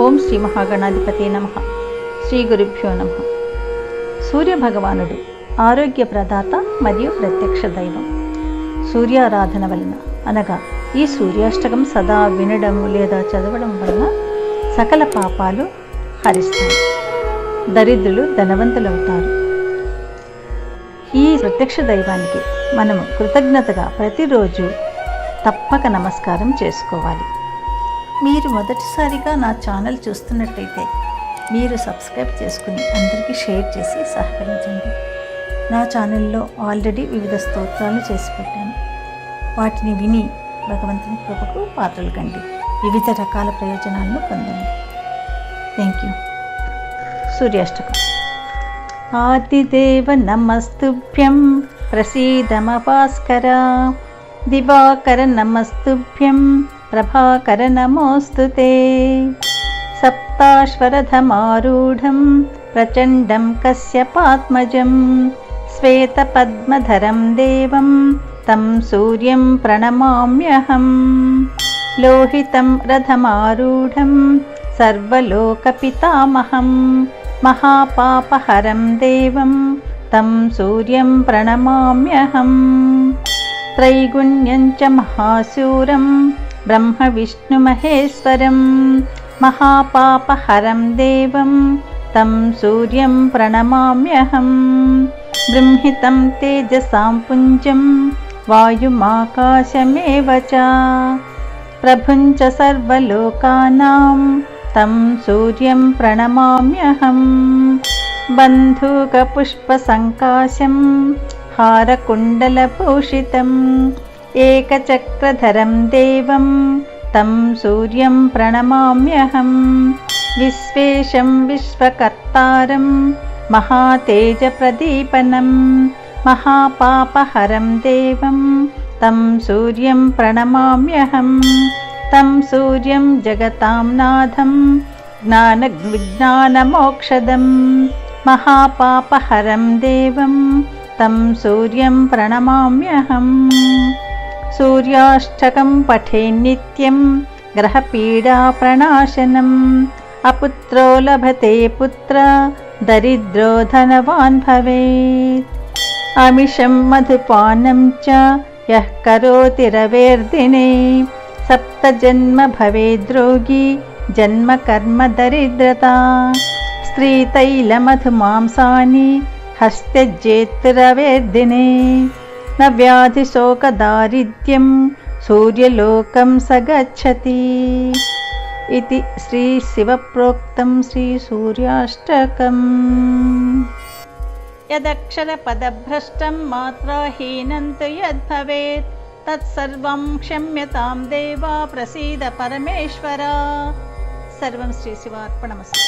ఓం శ్రీ మహాగణాధిపతే నమః. శ్రీ గురుభ్యో నమః. సూర్యభగవానుడు ఆరోగ్య ప్రదాత మరియు ప్రత్యక్ష దైవం. సూర్యారాధన వలన అనగా ఈ సూర్యాష్టకం సదా వినడం లేదా చదవడం వలన సకల పాపాలు హరిస్తాయి, దరిద్రులు ధనవంతులవుతారు. ఈ ప్రత్యక్ష దైవానికి మనము కృతజ్ఞతగా ప్రతిరోజు తప్పక నమస్కారం చేసుకోవాలి. మీరు మొదటిసారిగా నా ఛానల్ చూస్తున్నట్టయితే మీరు సబ్స్క్రైబ్ చేసుకుని అందరికీ షేర్ చేసి సహకరించండి. నా ఛానల్లో ఆల్రెడీ వివిధ స్తోత్రాలు చేసి పెట్టాను. వాటిని విని భగవంతుని కృపకు పాత్రలు కండి, వివిధ రకాల ప్రయోజనాలను పొందండి. Thank you. సూర్యాష్టకం. ఆదిదేవ నమస్తుభ్యం ప్రసీదమ భాస్కర, దివాకర నమస్తుభ్యం ప్రభాకర నమోస్తుతే. సప్తాశ్వరథమారూఢం ప్రచండం కశ్యపాత్మజం, శ్వేతపద్మధరం దేవం తం సూర్యం ప్రణమామ్యహం. లోహితం రథమారూఢం సర్వలోకపితామహం, మహాపాపహరం దేవం తం సూర్యం ప్రణమామ్యహం. త్రైగుణ్యం చ మహాశూరం బ్రహ్మ విష్ణు మహేశ్వరం, మహాపాపహరం దేవం తం సూర్యం ప్రణమామ్యహం. బృంహితం తేజసాం పుంజం వాయుమాకాశమేవ చ, ప్రభుం చ సర్వలోకానాం తం సూర్యం ప్రణమామ్యహం. బంధూకపుష్పసంకాశం హారకుండలభూషితం, ఏకచక్రధరం దేవం తం సూర్యం ప్రణమామ్యహం. విశ్వేశం విశ్వకర్తారం మహాతేజప్రదీపనం, మహాపాపహరం దేవం తం సూర్యం ప్రణమామ్యహం. తం సూర్యం జగతాం నాథం జ్ఞానవిజ్ఞానమోక్షదం, మహాపాపహరం దేవం తం సూర్యం ప్రణమామ్యహం. సూర్యాష్టకం పఠేన్నిత్యం గ్రహపీడా ప్రణాశనం, అపుత్రో లభతే పుత్ర దరిద్రో ధనవాన్ భవేత్. అమిషం మధుపానం చ యః కరోతి రవేర్దినే, సప్తజన్మ భవేద్రోగి జన్మ కర్మ దరిద్రత. స్త్రీతైలమధుమాంసాని హస్తజ్యేత్రవేర్దినే, న వ్యాధిశోకదారిద్ర్యం సూర్యలోకం సగచ్చతి. ఇది శ్రీ శివప్రోక్తం శ్రీ సూర్యాష్టకం. యదక్షర పదభ్రష్టం మాత్రాహీనం తు యద్భవేత్ తత్సర్వం క్షమ్యతాం దేవా ప్రసీద పరమేశ్వర. సర్వం శ్రీ శివార్పణమస్తు.